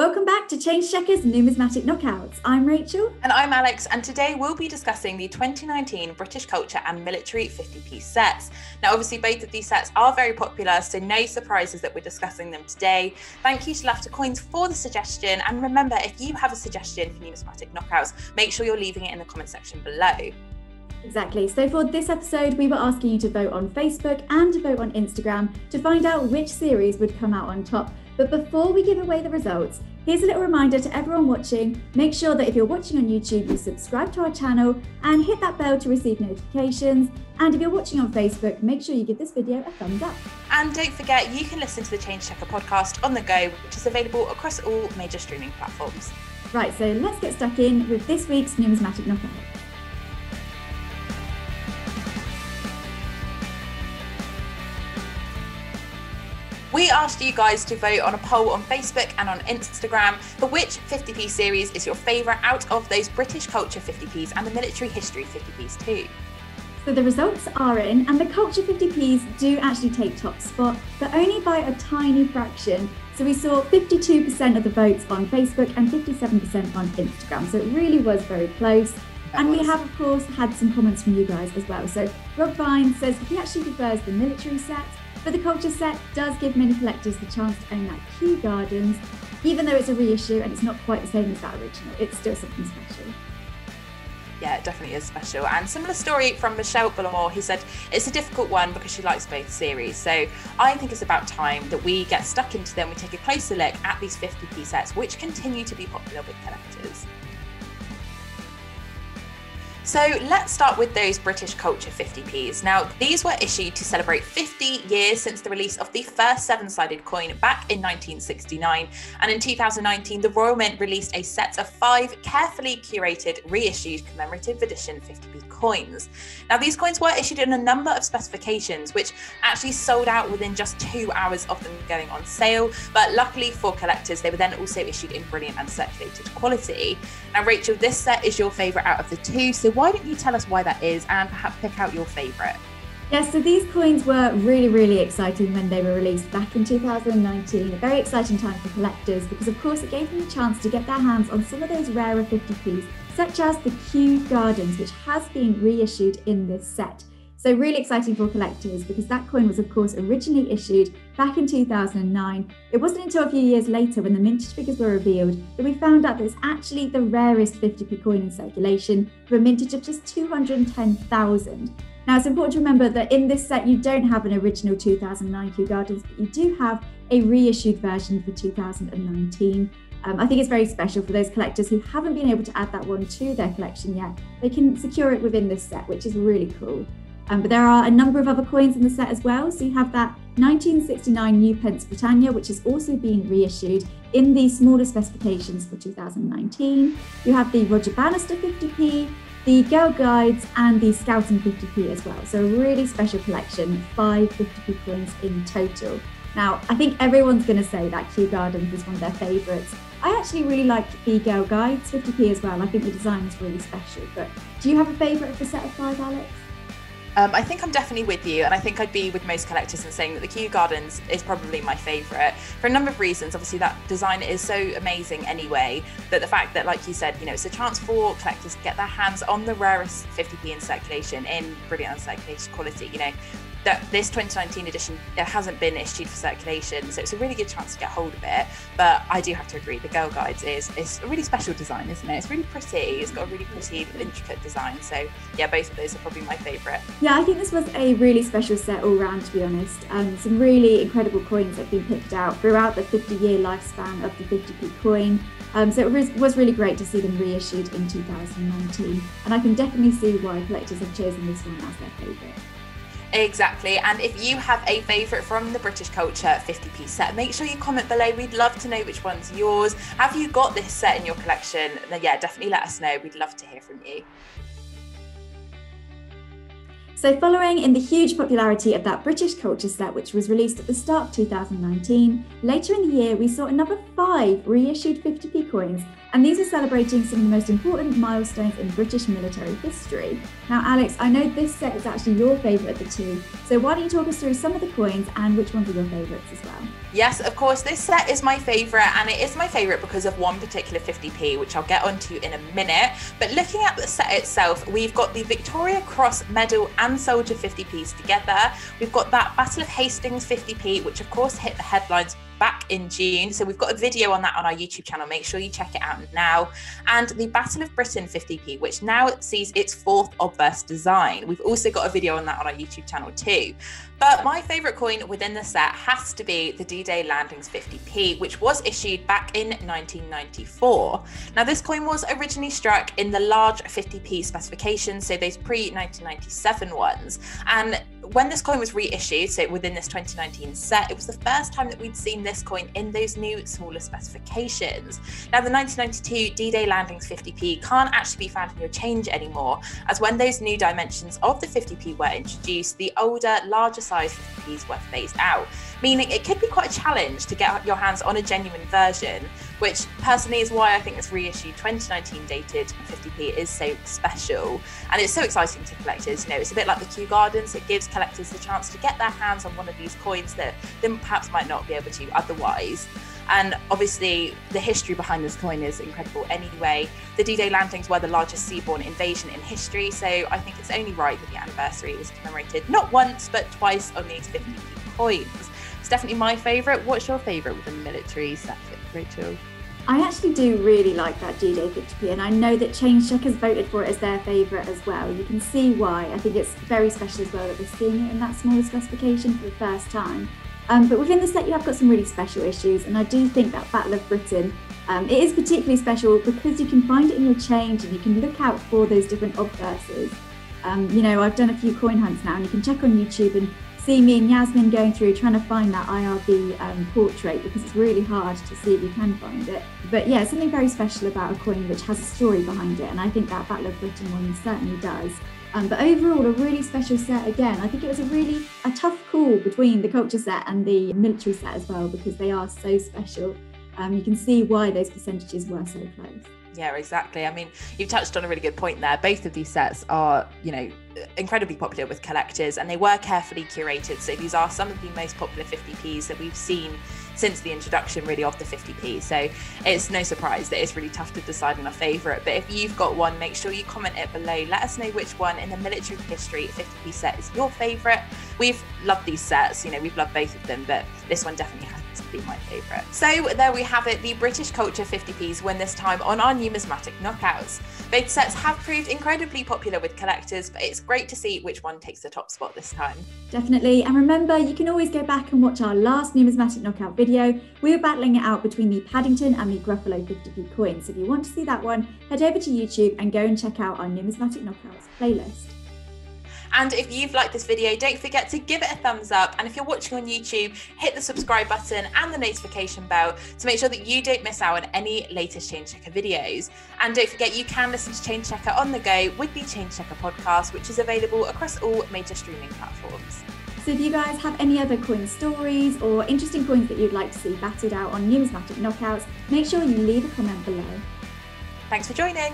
Welcome back to Change Checkers Numismatic Knockouts. I'm Rachel. And I'm Alex, and today we'll be discussing the 2019 British Culture and Military 50p sets. Now, obviously, both of these sets are very popular, so no surprises that we're discussing them today. Thank you to Laughter Coins for the suggestion, and remember, if you have a suggestion for Numismatic Knockouts, make sure you're leaving it in the comment section below. Exactly. So for this episode, we were asking you to vote on Facebook and to vote on Instagram to find out which series would come out on top. But before we give away the results, here's a little reminder to everyone watching. Make sure that if you're watching on YouTube, you subscribe to our channel and hit that bell to receive notifications. And if you're watching on Facebook, make sure you give this video a thumbs up. And don't forget, you can listen to the Change Checker podcast on the go, which is available across all major streaming platforms. Right, so let's get stuck in with this week's Numismatic Knockout. We asked you guys to vote on a poll on Facebook and on Instagram for which 50p series is your favourite out of those British Culture 50p's and the Military History 50p's too. So the results are in, and the Culture 50p's do actually take top spot, but only by a tiny fraction. So we saw 52% of the votes on Facebook and 57% on Instagram. So it really was very close. We have, of course, had some comments from you guys as well. So Rob Vine says he actually prefers the military set, but the Culture set does give many collectors the chance to own that Kew Gardens. Even though it's a reissue and it's not quite the same as that original, it's still something special. Yeah, it definitely is special. And similar story from Michelle Bullimore. He said it's a difficult one because she likes both series. So I think it's about time that we get stuck into them. We take a closer look at these 50p sets, which continue to be popular with collectors. So let's start with those British Culture 50p's. Now, these were issued to celebrate 50 years since the release of the first seven-sided coin back in 1969. And in 2019, the Royal Mint released a set of 5 carefully curated, reissued commemorative edition 50p coins. Now, these coins were issued in a number of specifications, which actually sold out within just 2 hours of them going on sale. But luckily for collectors, they were then also issued in brilliant and circulated quality. Now, Rachel, this set is your favourite out of the two, so why don't you tell us why that is and perhaps pick out your favourite? Yes, so these coins were really exciting when they were released back in 2019. A very exciting time for collectors because, of course, it gave them a chance to get their hands on some of those rarer 50p's, such as the Kew Gardens, which has been reissued in this set. So really exciting for collectors because that coin was, of course, originally issued back in 2009. It wasn't until a few years later when the mintage figures were revealed that we found out that it's actually the rarest 50p coin in circulation for a mintage of just 210,000. Now, it's important to remember that in this set, you don't have an original 2009 Kew Gardens, but you do have a reissued version for 2019. I think it's very special for those collectors who haven't been able to add that one to their collection yet. They can secure it within this set, which is really cool. But there are a number of other coins in the set as well. So you have that 1969 New Pence Britannia, which has also been reissued in the smaller specifications for 2019. You have the Roger Bannister 50p, the Girl Guides, and the Scouting 50p as well. So a really special collection, 5 50p coins in total. Now, I think everyone's going to say that Kew Gardens is one of their favourites. I actually really like the Girl Guides 50p as well. I think the design is really special. But do you have a favourite of the set of 5, Alex? I think I'm definitely with you, and I think I'd be with most collectors in saying that the Kew Gardens is probably my favourite for a number of reasons. Obviously, that design is so amazing anyway, but the fact that, like you said, you know, it's a chance for collectors to get their hands on the rarest 50p in circulation in brilliant uncirculated quality. You know, that this 2019 edition, it hasn't been issued for circulation, so it's a really good chance to get hold of it. But I do have to agree, the Girl Guides is a really special design, isn't it? It's really pretty. It's got a really pretty, intricate design. So yeah, both of those are probably my favourite. Yeah, I think this was a really special set all round, to be honest. Some really incredible coins have been picked out throughout the 50-year lifespan of the 50p coin. So it was really great to see them reissued in 2019. And I can definitely see why collectors have chosen this one as their favourite. Exactly, and if you have a favourite from the British Culture 50p set, make sure you comment below. We'd love to know which one's yours. Have you got this set in your collection? Then yeah, definitely let us know. We'd love to hear from you. So following in the huge popularity of that British culture set, which was released at the start of 2019, later in the year we saw another 5 reissued 50p coins, and these are celebrating some of the most important milestones in British military history. Now Alex, I know this set is actually your favourite of the two, so why don't you talk us through some of the coins and which ones are your favourites as well? Yes, of course, this set is my favourite, and it is my favourite because of one particular 50p, which I'll get onto in a minute. But looking at the set itself, we've got the Victoria Cross Medal and Soldier 50p's together. We've got that Battle of Hastings 50p, which of course hit the headlines back in June. So we've got a video on that on our YouTube channel. Make sure you check it out now. And the Battle of Britain 50p, which now sees its 4th obverse design. We've also got a video on that on our YouTube channel too. But my favourite coin within the set has to be the D-Day Landings 50p, which was issued back in 1994. Now this coin was originally struck in the large 50p specification, so those pre-1997 ones. And when this coin was reissued, so within this 2019 set, it was the first time that we'd seen this coin in those new smaller specifications. Now the 1992 D-Day Landings 50p can't actually be found in your change anymore, as when those new dimensions of the 50p were introduced, the older, larger size 50p's were phased out, meaning it could be quite a challenge to get your hands on a genuine version, which personally is why I think this reissued 2019 dated 50p is so special. And it's so exciting to collectors. You know, it's a bit like the Kew Gardens. It gives collectors the chance to get their hands on one of these coins that they perhaps might not be able to otherwise. And obviously the history behind this coin is incredible anyway. The D-Day landings were the largest seaborne invasion in history, so I think it's only right that the anniversary is commemorated not once but twice on these 50p coins. It's definitely my favourite. What's your favourite with the military set, Rachel? I actually do really like that D-Day 50p, and I know that Change Checkers voted for it as their favourite as well. You can see why. I think it's very special as well that we're seeing it in that smaller specification for the first time. But within the set you have got some really special issues, and I do think that Battle of Britain, it is particularly special because you can find it in your change and you can look out for those different obverses. You know, I've done a few coin hunts now, and you can check on YouTube and see me and Yasmin going through trying to find that IRB portrait, because it's really hard to see if you can find it. But yeah, something very special about a coin which has a story behind it, and I think that Battle of Britain one certainly does. But overall, a really special set again. I think it was a tough call between the culture set and the military set as well, because they are so special. You can see why those percentages were so close. Yeah, exactly. I mean, you've touched on a really good point there. Both of these sets are, you know, incredibly popular with collectors, and they were carefully curated. So these are some of the most popular 50p's that we've seen since the introduction really of the 50p. So it's no surprise that it's really tough to decide on a favourite. But if you've got one, make sure you comment it below. Let us know which one in the military history 50p set is your favourite. We've loved these sets, you know, we've loved both of them, but this one definitely has to be my favourite. So there we have it, the British culture 50p's win this time on our numismatic knockouts. Both sets have proved incredibly popular with collectors, but it's great to see which one takes the top spot this time. Definitely, and remember, you can always go back and watch our last numismatic knockout video. We were battling it out between the Paddington and the Gruffalo 50p coins. So if you want to see that one, head over to YouTube and go and check out our numismatic knockouts playlist. And if you've liked this video, don't forget to give it a thumbs up. And if you're watching on YouTube, hit the subscribe button and the notification bell to make sure that you don't miss out on any latest Change Checker videos. And don't forget, you can listen to Change Checker on the go with the Change Checker podcast, which is available across all major streaming platforms. So if you guys have any other coin stories or interesting coins that you'd like to see battled out on numismatic knockouts, make sure you leave a comment below. Thanks for joining.